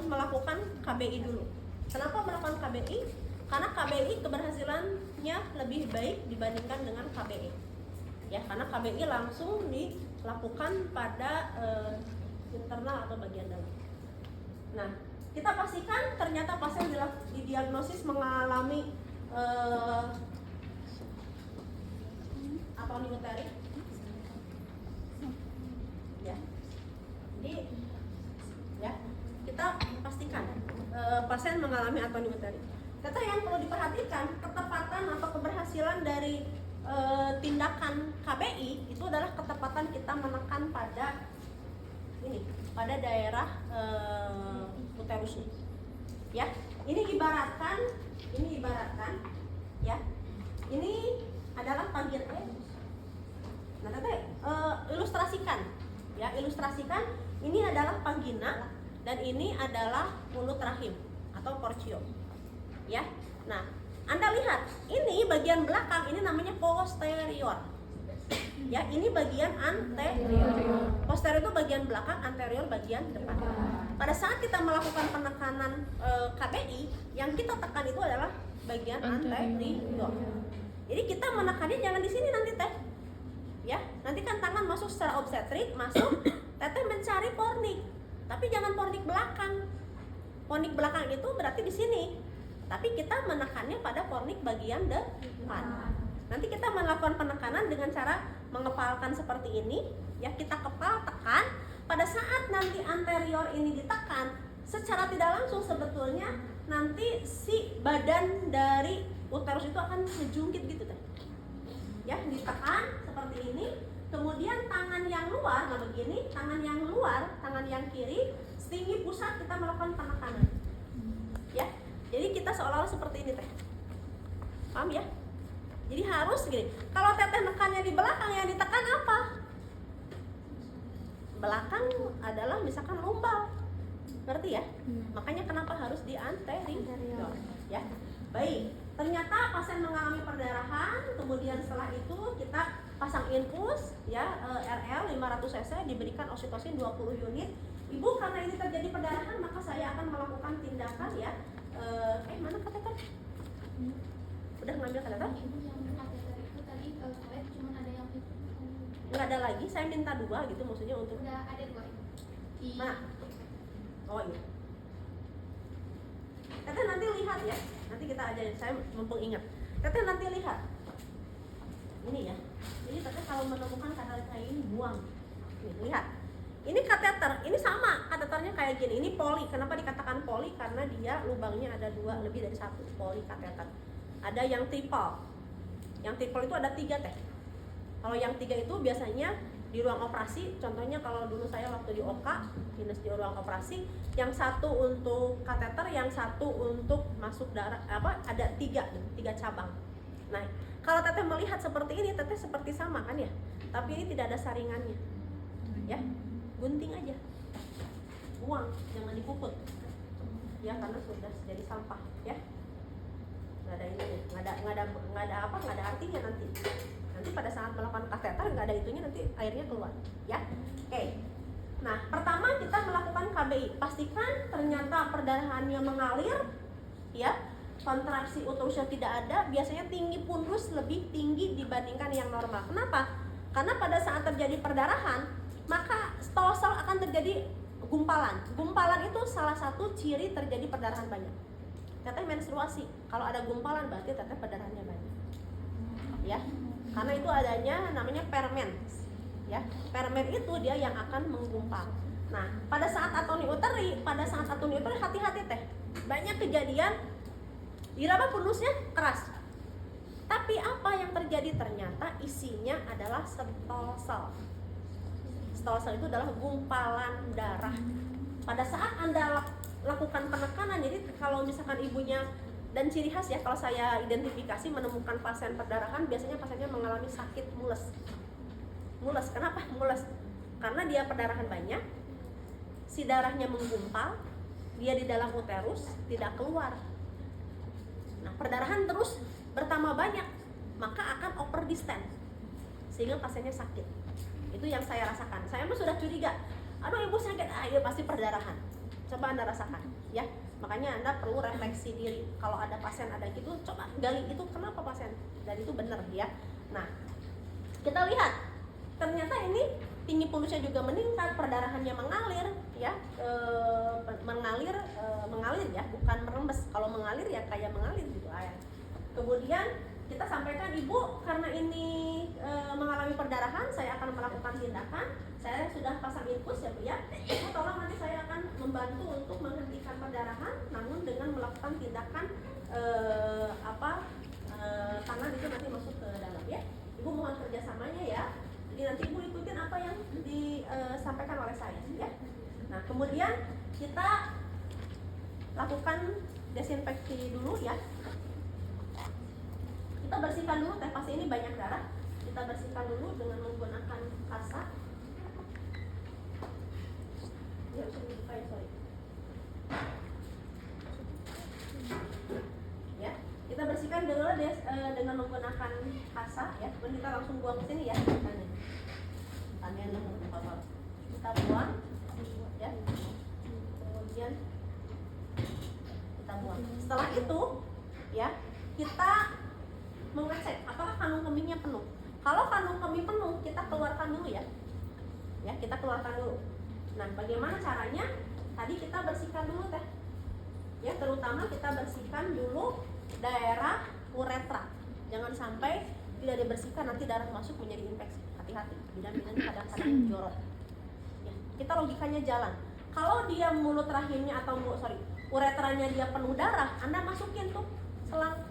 melakukan KBI dulu. Kenapa melakukan KBI? Karena KBI keberhasilannya lebih baik dibandingkan dengan KBE. Ya, karena KBI langsung dilakukan pada internal atau bagian dalam. Nah, kita pastikan ternyata pasien didiagnosis mengalami atoni uterik. Ya. Jadi ya, kita pastikan pasien mengalami atoni uterik. Ternyata yang perlu diperhatikan, ketepatan atau keberhasilan dari tindakan KBI itu adalah ketepatan kita menekan pada ini, pada daerah uterusnya. Ya, ini ibaratkan ya, ini adalah vagina. Nah, teteh ilustrasikan ini adalah vagina dan ini adalah mulut rahim atau porcio. Ya. Nah, Anda lihat, ini bagian belakang ini namanya posterior. Ya, ini bagian anterior. Posterior itu bagian belakang, anterior bagian depan. Pada saat kita melakukan penekanan KBI, yang kita tekan itu adalah bagian anterior. Jadi kita menekannya jangan di sini nanti teh. Ya, nanti kan tangan masuk secara obstetrik, masuk teteh mencari pornik. Tapi jangan pornik belakang. Pornik belakang itu berarti di sini. Tapi kita menekannya pada pornik bagian depan. Nanti kita melakukan penekanan dengan cara mengepalkan seperti ini. Ya, kita kepal, tekan. Pada saat nanti anterior ini ditekan, secara tidak langsung sebetulnya nanti si badan dari uterus itu akan ngejungkit gitu teh. Ya, ditekan seperti ini. Kemudian tangan yang luar, nah begini, tangan yang luar, tangan yang kiri, setinggi pusat kita melakukan penekanan. Ya, jadi kita seolah-olah seperti ini teh. Paham ya? Jadi harus gini. Kalau teteh nekannya di belakang, yang ditekan apa? Belakang adalah misalkan lumbal. Ngerti ya? Makanya kenapa harus di anterior. Ya. Baik. Ternyata pasien mengalami perdarahan, kemudian setelah itu kita pasang infus ya, RL 500 cc, diberikan oksitosin 20 unit. Ibu, karena ini terjadi perdarahan, maka saya akan melakukan tindakan ya. Mana kateter? Udah ngambil kateter? Ibu yang kateter itu tadi saya cuma ada yang itu. Nggak ada lagi, saya minta 2 gitu maksudnya untuk. Udah ada 2 di Mana? Oh iya. Teteh nanti lihat ya. Nanti kita ajarin, saya mumpung ingat. Teteh nanti lihat. Ini ya. Jadi teteh kalau menemukan kateter kayak ini buang. Nih, lihat. Ini kateter, ini sama kateternya kayak gini. Ini poli. Kenapa dikatakan poli? Karena dia lubangnya ada 2, lebih dari 1. Poli kateter. Ada yang triple. Yang triple itu ada 3 teh. Kalau yang 3 itu biasanya di ruang operasi. Contohnya kalau dulu saya waktu di OK, minus di ruang operasi, yang 1 untuk kateter, yang 1 untuk masuk darah, ada 3 cabang. Nah, kalau teteh melihat seperti ini, teteh seperti sama kan ya, tapi ini tidak ada saringannya. Ya, gunting aja, buang, jangan dipuput. Ya, karena sudah jadi sampah. Ya, nggak ada ini, nggak ada artinya nanti. Nanti pada saat melakukan kateter nggak ada itunya, nanti airnya keluar. Ya, oke. Nah, pertama kita melakukan KBI, pastikan ternyata perdarahannya mengalir, ya, kontraksi uterusnya tidak ada. Biasanya tinggi pundus lebih tinggi dibandingkan yang normal. Kenapa? Karena pada saat terjadi perdarahan, maka stolsel akan terjadi gumpalan. Gumpalan itu salah satu ciri terjadi perdarahan banyak. Teteh menstruasi, kalau ada gumpalan berarti teteh perdarahannya banyak. Ya, karena itu adanya namanya permen. Ya, permen itu dia yang akan menggumpal. Nah, pada saat atoni uteri, hati-hati teh. Banyak kejadian diraba pundusnya keras. Tapi apa yang terjadi? Ternyata isinya adalah stolsel. Stolsel itu adalah gumpalan darah. Pada saat Anda lakukan penekanan, jadi kalau misalkan ibunya, dan ciri khas ya, kalau saya identifikasi menemukan pasien perdarahan, biasanya pasiennya mengalami sakit mules. Mules, kenapa mules? Karena dia perdarahan banyak, si darahnya menggumpal, dia di dalam uterus tidak keluar. Nah, perdarahan terus bertambah banyak, maka akan overdistend, sehingga pasiennya sakit. Itu yang saya rasakan. Saya mah sudah curiga, aduh ibu sakit, iya pasti perdarahan. Coba Anda rasakan, ya. Makanya Anda perlu refleksi diri. Kalau ada pasien ada gitu, coba gali itu kenapa pasien, dan itu benar, ya. Nah, kita lihat, ternyata ini tinggi pulusnya juga meningkat, perdarahannya mengalir, ya, mengalir ya, bukan merembes. Kalau mengalir ya kayak mengalir gitu air. Kemudian kita sampaikan, Ibu, karena ini mengalami perdarahan, saya akan melakukan tindakan. Saya sudah pasang infus ya Bu ya. Ibu tolong nanti saya akan membantu untuk menghentikan perdarahan, namun dengan melakukan tindakan tangan itu nanti masuk ke dalam ya. Ibu mohon kerjasamanya ya. Jadi nanti Ibu ikutin apa yang disampaikan oleh saya ya. Nah kemudian kita lakukan desinfeksi dulu ya. Kita bersihkan dulu, teh pasti ini banyak darah. Kita bersihkan dulu dengan menggunakan kasa. Ya, sorry. Ya, kita bersihkan dulu dengan menggunakan kasa ya. Kemudian kita langsung buang ke sini ya. Kita buang ya. Kemudian kita buang. Setelah itu ya, kita mengecek apakah kandung kemihnya penuh. Kalau kandung kemih penuh, kita keluarkan dulu ya. Ya, kita keluarkan dulu. Nah, bagaimana caranya? Tadi kita bersihkan dulu teh. Ya, terutama kita bersihkan dulu daerah uretra. Jangan sampai tidak dibersihkan nanti darah masuk menjadi infeksi. Hati-hati. Bidan-bidan kadang-kadang jorok. Ya, kita logikanya jalan. Kalau dia mulut rahimnya atau uretranya dia penuh darah, Anda masukin tuh selang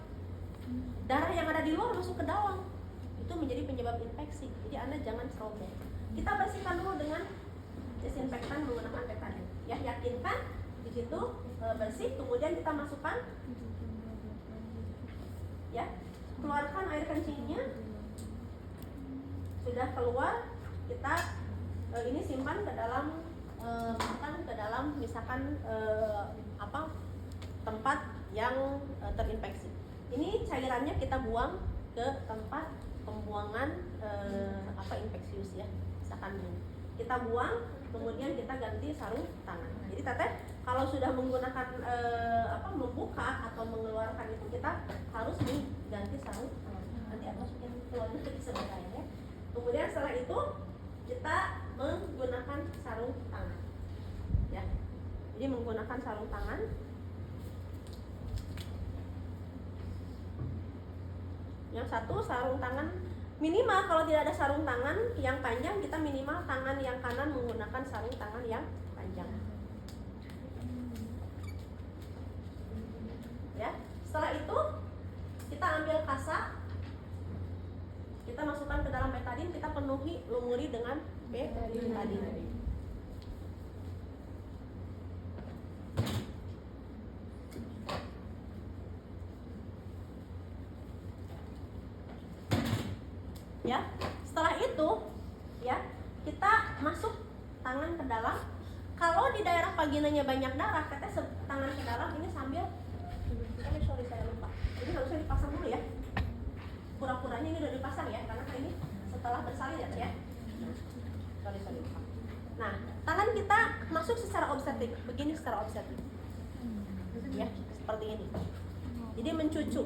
darah yang ada di luar masuk ke dalam, itu menjadi penyebab infeksi. Jadi Anda jangan serobek. Kita bersihkan dulu dengan desinfektan menggunakan betadine. Ya, yakinkan di situ bersih. Kemudian kita masukkan, ya, keluarkan air kencingnya. Sudah keluar, kita ini simpan ke dalam, misalkan tempat yang terinfeksi. Ini cairannya kita buang ke tempat pembuangan infeksius ya, misalkan ini. Kita buang, kemudian kita ganti sarung tangan. Jadi teteh kalau sudah menggunakan membuka atau mengeluarkan itu kita harus mengganti sarung tangan. Nanti masukin keluarnya ke sebelah ya. Kemudian setelah itu kita menggunakan sarung tangan. Ya. Jadi menggunakan sarung tangan. Yang satu sarung tangan minimal, kalau tidak ada sarung tangan yang panjang, kita minimal tangan yang kanan menggunakan sarung tangan yang panjang. Ya, setelah itu kita ambil kasa, kita masukkan ke dalam betadine, kita penuhi, lumuri dengan betadine. Ya, setelah itu ya kita masuk tangan ke dalam. Kalau di daerah vaginanya banyak darah, kita tangan ke dalam ini sambil saya lupa. Ini harusnya dipasang dulu ya. Pura-puranya ini udah dipasang ya, karena ini setelah bersalin ya. Sorry lupa. Nah, tangan kita masuk secara obstetrik, begini secara obstetrik. Ya, seperti ini. Jadi mencucu.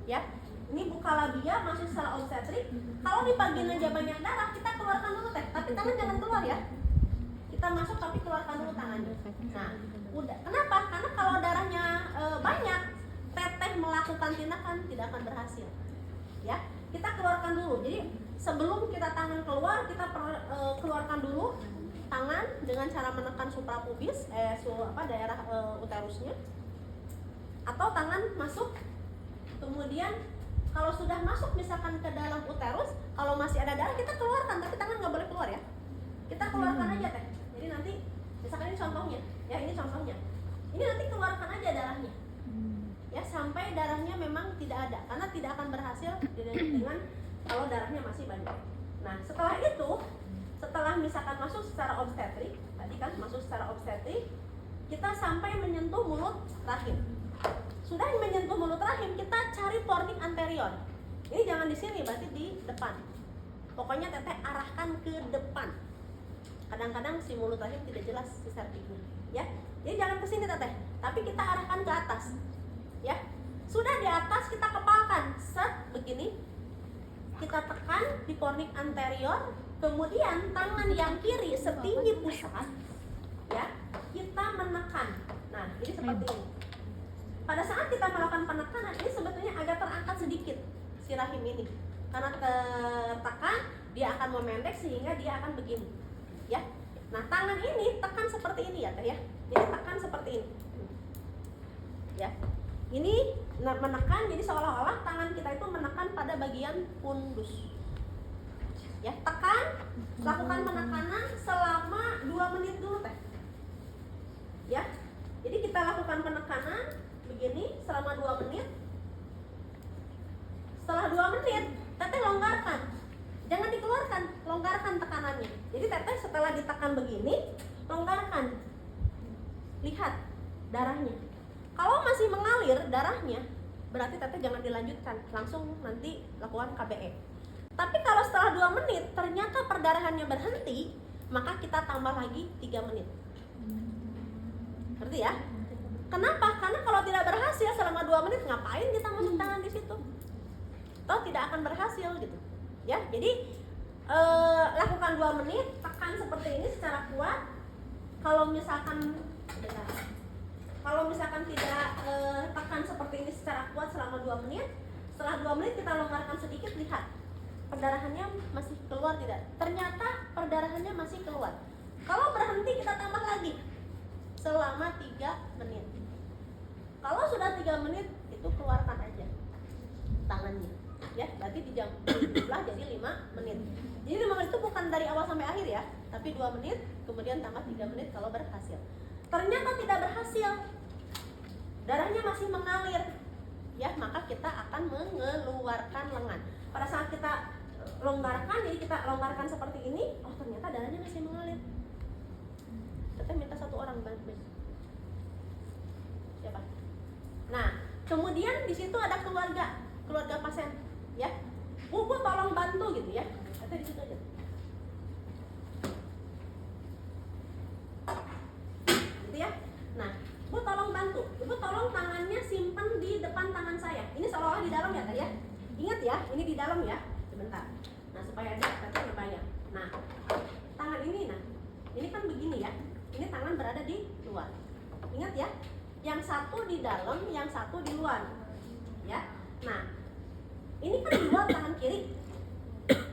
Ya. Ini buka labia, masuk secara obstetrik. Kalau di vagina aja banyak darah, kita keluarkan dulu teh. Tapi tangan jangan keluar ya. Kita masuk tapi keluarkan dulu tangannya. Nah, udah. Kenapa? Karena kalau darahnya banyak, teteh melakukan tindakan tidak akan berhasil. Ya, kita keluarkan dulu. Jadi sebelum kita tangan keluar, kita keluarkan dulu tangan dengan cara menekan suprapubis, daerah uterusnya. Atau tangan masuk, kemudian kalau sudah masuk misalkan ke dalam uterus, kalau masih ada darah kita keluarkan, tapi tangan nggak boleh keluar ya. Kita keluarkan aja teh. Jadi nanti misalkan ini contohnya, ya ini contohnya. Ini nanti keluarkan aja darahnya. Ya sampai darahnya memang tidak ada, karena tidak akan berhasil dengan kalau darahnya masih banyak. Nah setelah itu, setelah misalkan masuk secara obstetrik, tadi kan masuk secara obstetrik, kita sampai menyentuh mulut rahim. Sudah menyentuh mulut rahim, kita cari fornix anterior. Ini jangan di sini, berarti di depan. Pokoknya teteh arahkan ke depan. Kadang-kadang si mulut rahim tidak jelas si cervixnya. ya. Jadi jangan ke sini teteh, tapi kita arahkan ke atas, ya. Sudah di atas kita kepalkan, set begini. Kita tekan di fornix anterior, kemudian tangan yang kiri setinggi pusat, ya. Kita menekan. Nah, ini seperti ini. Pada saat kita melakukan penekanan, ini sebetulnya agak terangkat sedikit si rahim ini, karena tertekan dia akan memendek sehingga dia akan begini, ya. Nah, tangan ini tekan seperti ini ya, teh ya. Jadi tekan seperti ini, ya. Ini menekan, jadi seolah-olah tangan kita itu menekan pada bagian pundus, ya. Tekan, lakukan penekanan selama 2 menit dulu teh, ya. Jadi kita lakukan penekanan begini selama 2 menit. Setelah 2 menit, teteh longgarkan. Jangan dikeluarkan, longgarkan tekanannya. Jadi teteh setelah ditekan begini, longgarkan. Lihat darahnya. Kalau masih mengalir darahnya, berarti teteh jangan dilanjutkan, langsung nanti lakukan KBE. Tapi kalau setelah 2 menit ternyata perdarahannya berhenti, maka kita tambah lagi 3 menit. Ngerti ya? Kenapa? Karena kalau tidak berhasil selama 2 menit, ngapain kita masuk tangan di situ? Toh tidak akan berhasil gitu. Ya, jadi lakukan 2 menit, tekan seperti ini secara kuat. Kalau misalkan tidak tekan seperti ini secara kuat selama 2 menit, setelah 2 menit kita longgarkan sedikit, lihat perdarahannya masih keluar tidak? Ternyata perdarahannya masih keluar. Kalau berhenti kita tambah lagi selama 3 menit. Kalau sudah 3 menit, itu keluarkan aja tangannya, ya. Berarti dijumlah jadi 5 menit. Jadi 5 menit itu bukan dari awal sampai akhir ya, tapi 2 menit, kemudian tambah 3 menit kalau berhasil. Ternyata tidak berhasil, darahnya masih mengalir, ya, maka kita akan mengeluarkan lengan. Pada saat kita longgarkan, jadi kita longgarkan seperti ini, oh ternyata darahnya masih mengalir. Kita minta 1 orang bantu. Siapa? Nah, kemudian di situ ada keluarga pasien, ya. Bu tolong bantu gitu ya. Atau di situ aja. Gitu ya. Nah, Bu tolong bantu. Ibu tolong tangannya simpan di depan tangan saya. Ini seolah-olah di dalam ya tadi ya. Ingat ya, ini di dalam ya. Sebentar. Nah, supaya ada kata kebayang. Nah, tangan ini ini kan begini ya. Ini tangan berada di luar. Ingat ya. Yang satu di dalam, yang satu di luar. Ya. Nah, ini kan di luar tangan kiri.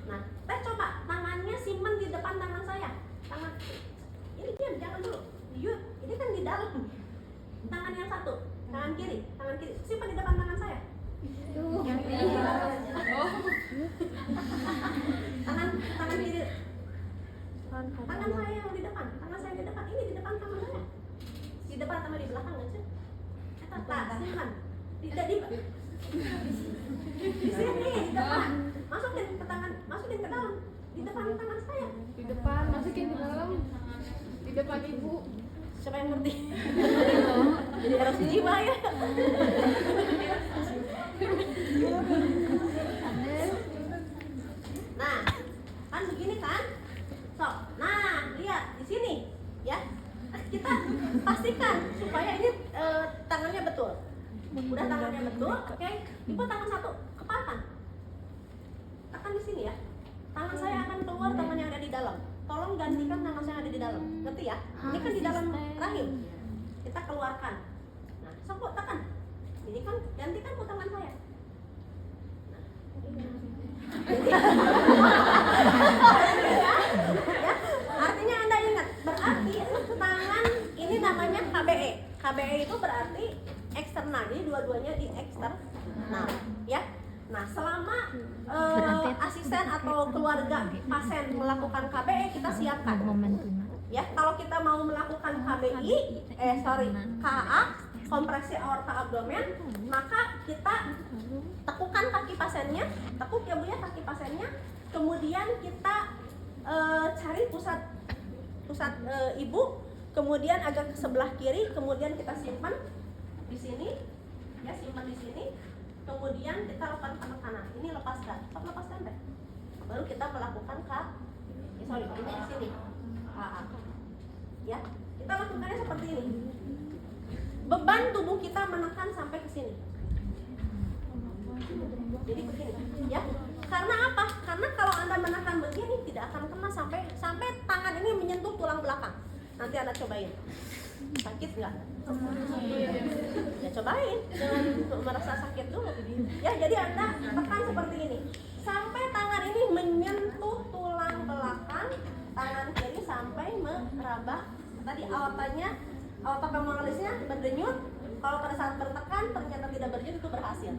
Nah, teh coba tangannya simpen di depan tangan saya. Tangan ini diam, jangan dulu. Yuk, ini kan di dalam. Tangan yang satu, tangan kiri simpan di depan tangan saya. Yang kiri. Tangan kiri. Tangan saya yang di depan, tangan saya di depan. Ini di depan tangan saya. Di depan sama di belakang nggak sih? Simpan. Di sini, di depan. Masukin ke tangan, masukin ke dalam. Di depan tangan saya. Di depan, masukin ke dalam. Di depan ibu. Siapa yang ngerti? Jadi erosi jiwa ya. Nah, kan begini kan? So, nah lihat di sini, ya. Kita pastikan supaya ini tangannya betul. Udah tangannya betul, oke. Ibu tangan satu kepalkan. Tekan di sini ya. Tangan saya akan keluar, tangan yang ada di dalam. Tolong gantikan tangan saya yang ada di dalam. Ngerti ya? Ini kan di dalam rahim. Kita keluarkan. Nah, sok tekan. Ini kan gantikan tangan saya. Nah, ya, artinya Anda ingat, berarti tangan ini namanya KBE. KBE itu berarti eksternal, jadi dua-duanya di eksternal, ya. Nah, selama asisten atau keluarga pasien melakukan KBE, kita siapkan. Ya, kalau kita mau melakukan KA, kompresi aorta abdomen, maka kita tekukan kaki pasiennya, tekuk ya Bu ya kaki pasiennya, kemudian kita cari pusat ibu, kemudian agak ke sebelah kiri, kemudian kita simpan di sini, ya simpan di sini, kemudian kita lakukan penekanan. Ini lepaskan deh. Baru kita melakukan ini di sini, KA, ya. Kita lakukannya seperti ini. Beban tubuh kita menekan sampai ke sini. Jadi begini, ya. Karena apa? Karena kalau Anda menekan begini tidak akan kena sampai tangan ini menyentuh tulang belakang. Nanti Anda cobain. Sakit nggak? Ya cobain, jangan merasa sakit dulu. Ya, jadi Anda tekan seperti ini sampai tangan ini menyentuh tulang belakang, tangan kiri sampai meraba tadi aorta femoralisnya berdenyut. Kalau pada saat bertekan ternyata tidak berdenyut, itu berhasil.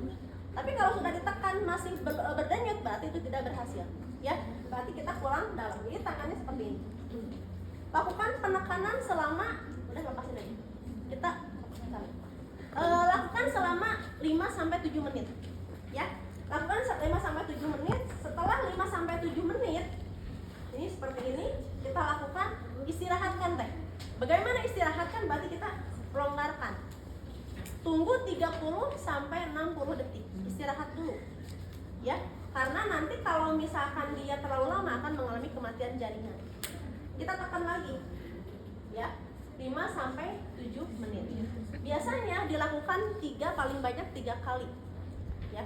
Tapi kalau sudah ditekan masih berdenyut, berarti itu tidak berhasil. Ya, berarti kita pulang dalam. Jadi tangannya seperti ini. Lakukan penekanan selama, udah lepasin aja. Kita lakukan selama 5-7 menit. Ya, lakukan 5-7 menit. Setelah 5-7 menit, ini seperti ini, kita lakukan istirahatkan teh. Bagaimana istirahatkan? Berarti kita longgarkan. Tunggu 30-60 detik. Istirahat dulu. Ya, karena nanti kalau misalkan dia terlalu lama akan mengalami kematian jaringan. Kita tekan lagi. Ya, 5-7 menit. Biasanya dilakukan paling banyak 3 kali. Ya.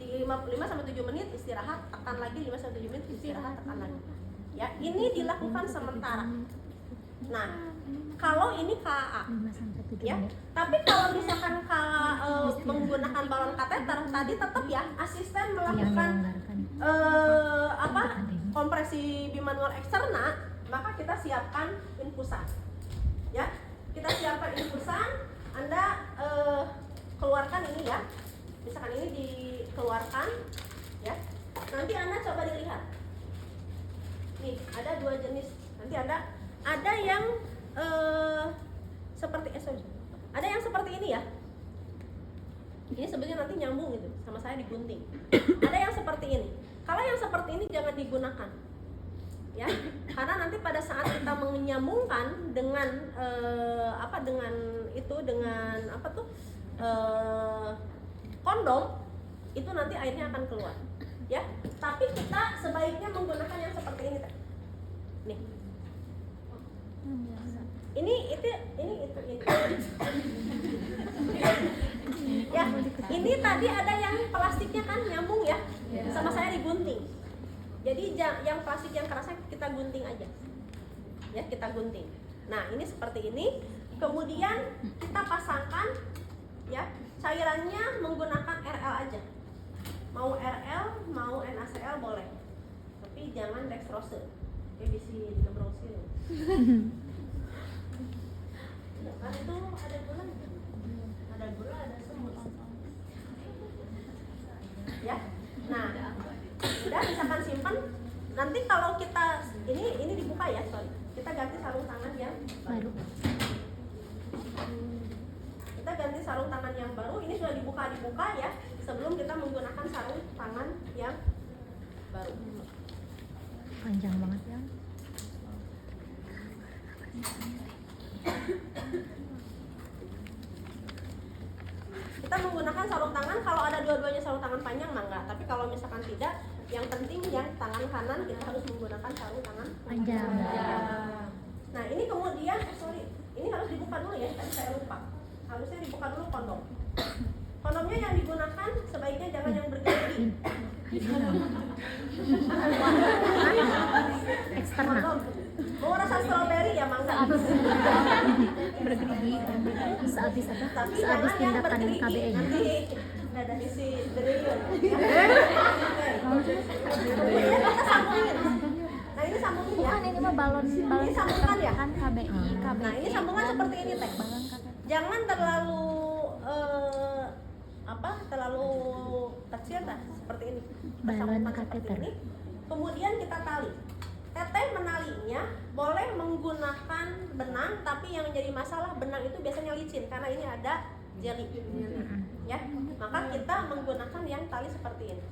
5-7 menit istirahat, tekan lagi 5-7 menit istirahat, tekan lagi. Ya, ini dilakukan sementara. Nah, kalau ini KA, ya. Tapi kalau misalkan menggunakan balon kateter, tadi tetap ya asisten melakukan kompresi bimanual eksterna, maka kita siapkan infusan. Ya, kita siapkan infusan. Anda keluarkan ini ya. Misalkan ini dikeluarkan, ya. Nanti Anda coba dilihat. Nih, ada 2 jenis. Nanti ada yang ada yang seperti ini ya. Ini sebenarnya nanti nyambung gitu, sama saya digunting. Ada yang seperti ini. Kalau yang seperti ini jangan digunakan, ya, karena nanti pada saat kita menyambungkan dengan kondom, itu nanti airnya akan keluar, ya. Tapi kita sebaiknya menggunakan yang seperti ini, Teh. Nih. Ini. Ya, ini tadi ada yang plastiknya kan nyambung ya, sama saya digunting. Jadi yang plastik yang kerasnya kita gunting aja, ya, kita gunting. Nah, ini seperti ini. Kemudian kita pasangkan, ya, cairannya menggunakan RL aja. Mau RL, mau NaCl boleh, tapi jangan dextrose. Bisa digebrosir. Kan itu ada gula, ada semut. Ya, nah, udah misalkan simpan. Nanti kalau kita ini dibuka ya, sorry. Kita ganti sarung tangan yang baru. Kita ganti sarung tangan yang baru. Ini sudah dibuka ya, sebelum kita menggunakan sarung tangan yang baru. Panjang banget ya. Kita menggunakan sarung tangan kalau ada dua-duanya sarung tangan panjang mah enggak, tapi kalau misalkan tidak, yang penting yang tangan kanan kita harus menggunakan sarung tangan Panjang. Nah, ini kemudian ini harus dibuka dulu ya, tadi saya lupa. Harusnya dibuka dulu kondom. Kondomnya yang digunakan sebaiknya jangan yang bergerigi. Eksternal. Kondom. Mau rasa stroberi ya mangga. Bergerigi. Sehabis apa? Tapi Sehabis jangan yang tindakan bergerigi. KBN. Nanti ada isi derion. Kemudian kita sambungin. Nah, ini sambungin ya. Bukan, ini mah balon Ini sambungan ya? kan KBI. Nah, ini sambungan seperti ini, Teh. Balon KBI. Jangan terlalu terlalu kecil lah, seperti ini. Balon Sambungan seperti kateter. ini. Kemudian kita tali. Teteh menalinya boleh menggunakan benang, tapi yang menjadi masalah benang itu biasanya licin karena ini ada jeli. Ya, maka kita menggunakan yang tali seperti ini.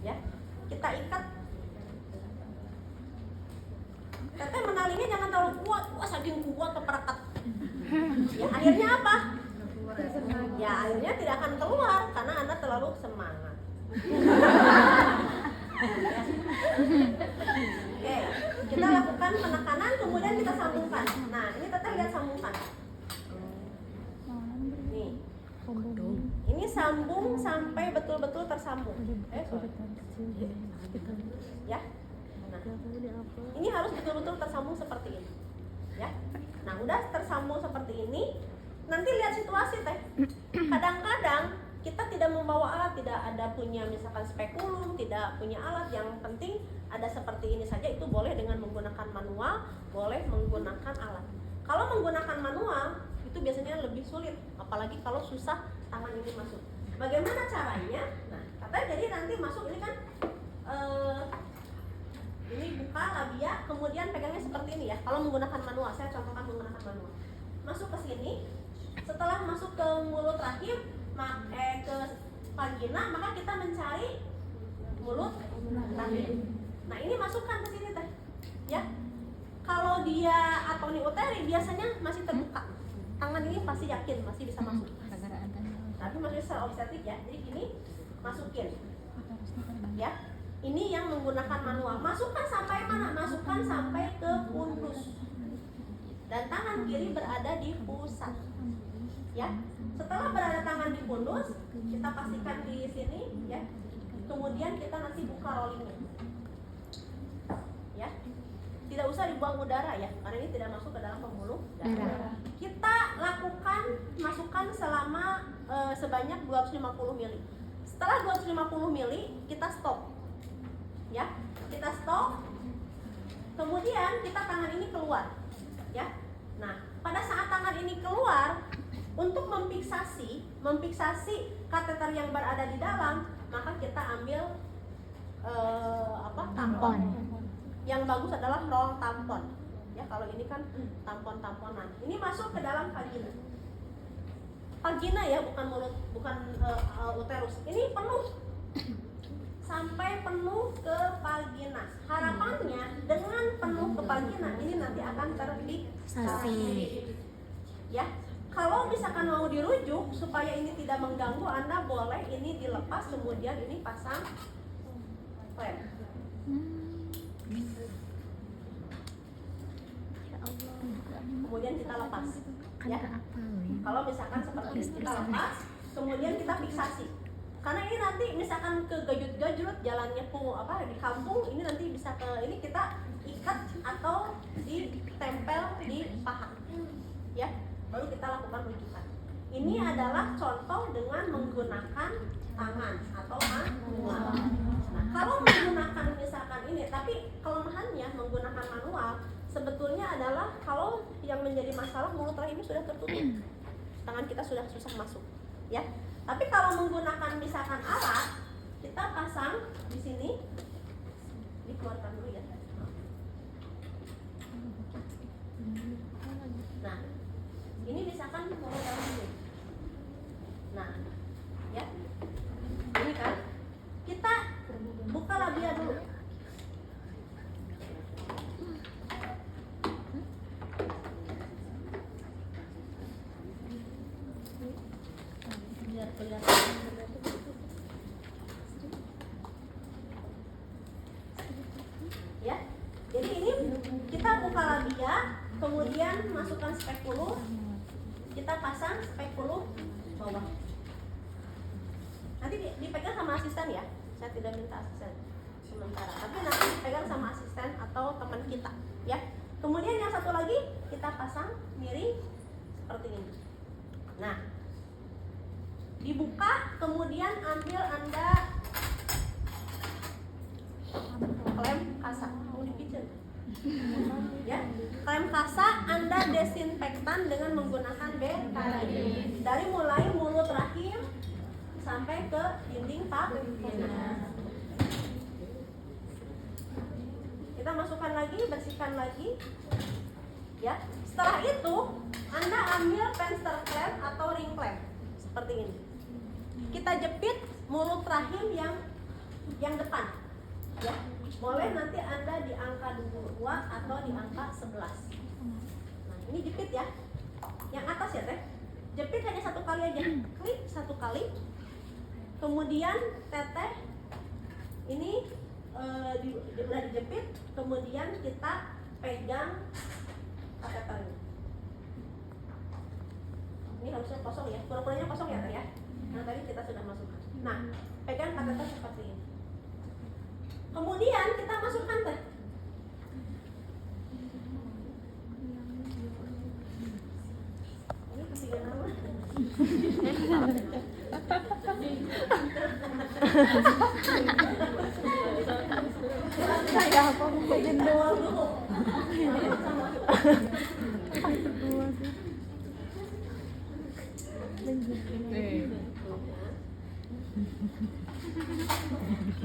Ya, kita ikat. Teteh menalinya jangan terlalu kuat, saking kuat keperekat. Ya, akhirnya apa? Ya, akhirnya tidak akan keluar karena Anda terlalu semangat. Oke, kita lakukan penekanan, kemudian kita sambungkan. Nah, ini teteh disambung sampai betul-betul tersambung. Sorry. Ya. Nah, ini harus betul-betul tersambung seperti ini. Ya. Nah, udah tersambung seperti ini. Nanti lihat situasi teh. Kadang-kadang kita tidak membawa alat, tidak ada punya misalkan spekulum, tidak punya alat. Yang penting ada seperti ini saja, itu boleh dengan menggunakan manual, boleh menggunakan alat. Kalau menggunakan manual itu biasanya lebih sulit, apalagi kalau susah tangan ini masuk. Bagaimana caranya? Nah, katanya jadi nanti masuk ini kan ini buka labia, kemudian pegangnya seperti ini ya. Kalau menggunakan manual, saya contohkan menggunakan manual. Masuk ke sini, setelah masuk ke mulut rahim, ke vagina, maka kita mencari mulut rahim. Nah, ini masukkan ke sini teh, ya. Kalau dia atoni uteri biasanya masih terbuka. Tangan ini pasti yakin masih bisa masuk. Tapi masih secara obstetrik ya. Jadi gini, masukin. Ya. Ini yang menggunakan manual. Masukkan sampai mana? Masukkan sampai ke fundus. Dan tangan kiri berada di pusat. Ya. Setelah berada tangan di fundus, kita pastikan di sini ya. Kemudian kita nanti buka rollingnya. Ya. Tidak usah dibuang udara ya, karena ini tidak masuk ke dalam pembuluh darah. Kita lakukan masukkan selama sebanyak 250 ml. Setelah 250 ml kita stop. Ya, kita stop. Kemudian kita tangan ini keluar. Ya. Nah, pada saat tangan ini keluar, untuk memfiksasi kateter yang berada di dalam, maka kita ambil tampon. Yang bagus adalah roll tampon. Ya, kalau ini kan tampon-tamponan. Ini masuk ke dalam vagina. Vagina ya, bukan mulut, bukan uterus. Ini penuh. Sampai penuh ke vagina. Harapannya dengan penuh ke vagina ini nanti akan terfiksasi. Ya. Kalau misalkan mau dirujuk supaya ini tidak mengganggu, Anda boleh ini dilepas kemudian ini pasang klem. Kemudian kita lepas ya. Kalau misalkan seperti ini kita lepas, kemudian kita fiksasi. Karena ini nanti misalkan ke gajut-gajut jalannya di kampung, ini nanti bisa ke ini kita ikat atau ditempel di paha. Ya, baru kita lakukan rujukan. Ini adalah contoh dengan menggunakan tangan atau manual. Nah, kalau menggunakan misalkan ini, tapi kelemahannya menggunakan manual sebetulnya adalah kalau yang menjadi masalah mulut rahimnya sudah tertutup, tangan kita sudah susah masuk, ya. Tapi kalau menggunakan misalkan alat, kita pasang di sini, dikeluarkan dulu ya. Nah, ini misalkan mulut rahim. Nah, ya, ini kan kita buka labia dulu. Ya, jadi ini kita buka labia, kemudian masukkan spekulum, kita pasang spekulum bawah. Nanti dipegang sama asisten ya, saya tidak minta asisten sementara, tapi nanti dipegang sama asisten atau teman kita, ya. Kemudian yang satu lagi kita pasang miring seperti ini. Nah, dibuka, kemudian ambil Anda klem kasa, mau dipijat ya, klem kasa Anda desinfektan dengan menggunakan betadine dari mulai mulut rahim sampai ke dinding vagina. Kita masukkan lagi, bersihkan lagi ya. Setelah itu Anda ambil penster klem atau ring klem seperti ini. Kita jepit mulut rahim yang depan ya. Boleh nanti Anda di angka 2 atau di angka 11. Nah, ini jepit ya. Yang atas ya teh. Jepit hanya satu kali aja. Klik satu kali. Kemudian teteh ini udah dijepit, kemudian kita pegang kateternya. Ini harusnya kosong ya. Pura-puranya kosong ya teh ya. Nah tadi kita sudah masukkan. Nah pegang kateter seperti ini. Kemudian kita masukkan teh. Ini ketiga nama. Saya apa mau jendol?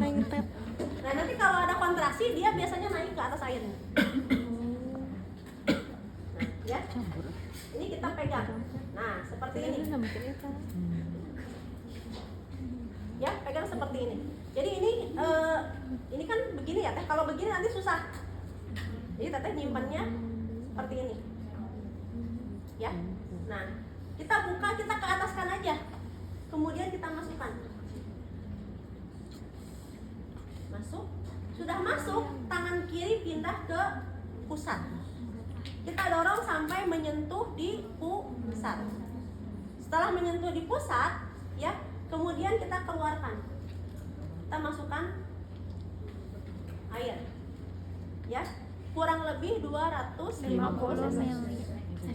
Lengket. Nah nanti kalau ada kontraksi dia biasanya naik ke atas air. Nah, ya. Ini kita pegang. Nah seperti ini. Ya pegang seperti ini. Jadi ini kan begini ya teh. Kalau begini nanti susah. Jadi teteh nyimpannya seperti ini. Ya. Nah kita buka, kita ke ataskan aja. Kemudian kita masukkan. Masuk. Sudah masuk, tangan kiri pindah ke pusat. Kita dorong sampai menyentuh di pusat. Setelah menyentuh di pusat, ya, kemudian kita keluarkan. Kita masukkan air. Ya, kurang lebih 250 cc.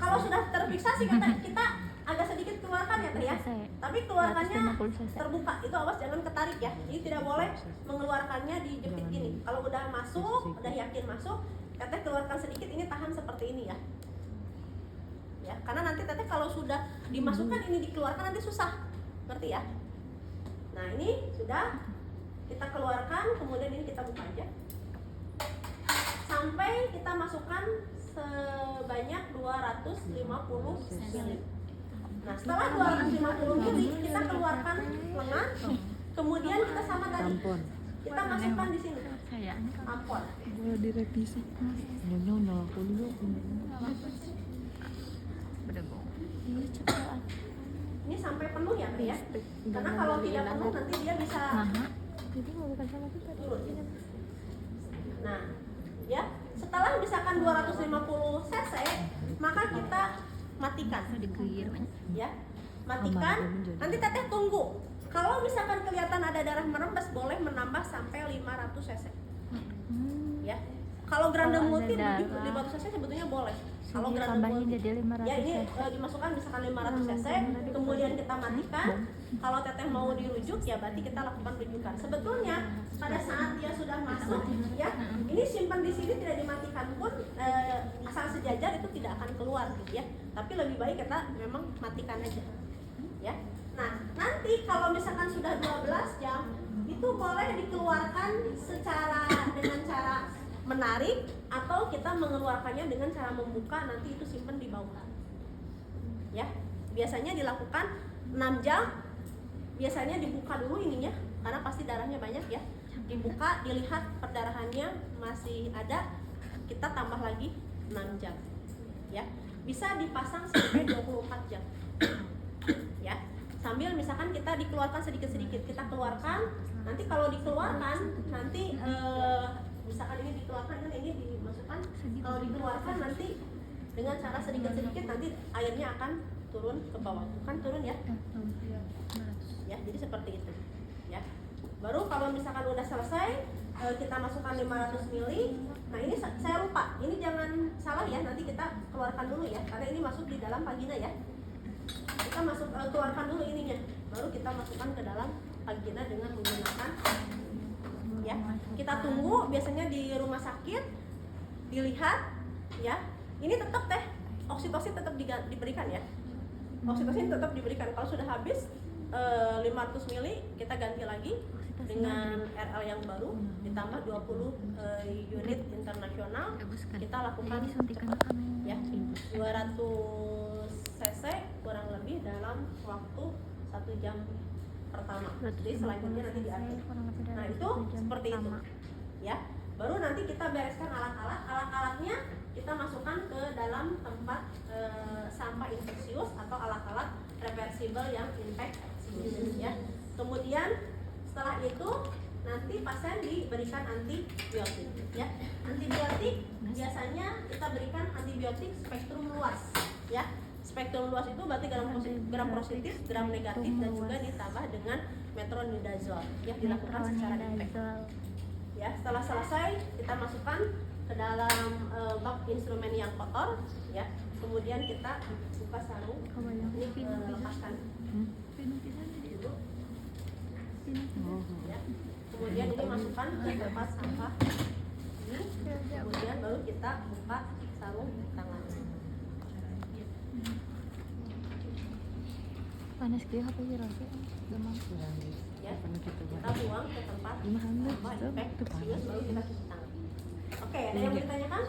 Kalau sudah terfiksasi kita agak sedikit keluarkan ya teh ya. Tapi keluarkannya terbuka. Itu awas jangan ketarik ya. Jadi tidak boleh mengeluarkannya di jepit gini. Kalau udah masuk, udah yakin masuk, teteh keluarkan sedikit, ini tahan seperti ini ya. Ya, karena nanti teteh kalau sudah dimasukkan ini dikeluarkan nanti susah. Ngerti ya? Nah, ini sudah kita keluarkan, kemudian ini kita buka aja. Sampai kita masukkan sebanyak 250 ml. Nah, setelah 250 ml kita keluarkan lengan, kemudian kita sama tadi. Kita masukkan di sini. Ampon. Boleh direvisi. Nyonya aku dulu. Ini sampai penuh ya, Pri ya. Karena kalau tidak penuh nanti dia bisa Jadi mau bukan sama kita. turun. Nah, ya, setelah misalkan 250 cc, maka kita matikan. Ya, matikan. Nanti teteh tunggu. Kalau misalkan kelihatan ada darah merembes, boleh menambah sampai 500 cc. Ya, kalau grande multi di 500 cc sebetulnya boleh. Kalau grande tambahin multi, jadi 500 ya ini dimasukkan misalkan 500 cc, kemudian kita matikan. Kalau teteh mau dirujuk, ya berarti kita lakukan rujukan. Sebetulnya pada saat dia sudah masuk, ya ini simpan di sini tidak dimatikan pun asal sejajar itu tidak akan keluar, gitu ya. Tapi lebih baik kita memang matikan aja, ya. Nah nanti kalau misalkan sudah 12 jam, itu boleh dikeluarkan dengan cara menarik atau kita mengeluarkannya dengan cara membuka, nanti itu simpan di bawah. Ya, biasanya dilakukan 6 jam. Biasanya dibuka dulu ininya karena pasti darahnya banyak ya. Dibuka, dilihat perdarahannya masih ada, kita tambah lagi 6 jam. Ya, bisa dipasang sampai 24 jam. Ya, sambil misalkan kita dikeluarkan sedikit-sedikit, kita keluarkan. Nanti kalau dikeluarkan, nanti misalkan ini dikeluarkan dan ini dimasukkan. Kalau dikeluarkan nanti dengan cara sedikit-sedikit nanti airnya akan turun ke bawah, kan turun ya? Ya, jadi seperti itu. Ya, baru kalau misalkan udah selesai, kita masukkan 500 ml. Nah ini saya lupa, ini jangan salah ya, nanti kita keluarkan dulu ya, karena ini masuk di dalam vagina ya. Kita keluarkan dulu ininya, baru kita masukkan ke dalam vagina dengan menggunakan. Ya, kita tunggu biasanya di rumah sakit, dilihat ya. Ini tetap teh oksitosin tetap diberikan ya. Oksitosin tetap diberikan. Kalau sudah habis 500 ml kita ganti lagi dengan RL yang baru ditambah 20 unit internasional. Kita lakukan cepat ya, 200 cc kurang lebih dalam waktu 1 jam pertama. Jadi selanjutnya nanti diatur. Nah itu seperti itu ya. Baru nanti kita bereskan alat-alatnya, kita masukkan ke dalam tempat sampah infeksius atau alat-alat reversible yang infeksius ya. Kemudian setelah itu nanti pasien diberikan antibiotik ya. Antibiotik biasanya kita berikan antibiotik spektrum luas ya. Spektrum luas itu berarti gram positif, gram negatif, dan juga ditambah dengan metronidazole yang dilakukan secara impact. Ya, setelah selesai kita masukkan ke dalam bak instrumen yang kotor, ya. Kemudian kita buka sarung, ini lepaskan dulu, ya. Kemudian ini masukkan ke tempat sampah ini, kemudian baru kita buka sarung tangan. Panas kaya apa ya rasa? Demam. Ya, Pernah kita kita buang ke tempat Lima handuk, sampah so, impact, itu panas. terus baru kita cuci tangan. Oke, ada yang mau ditanyakan?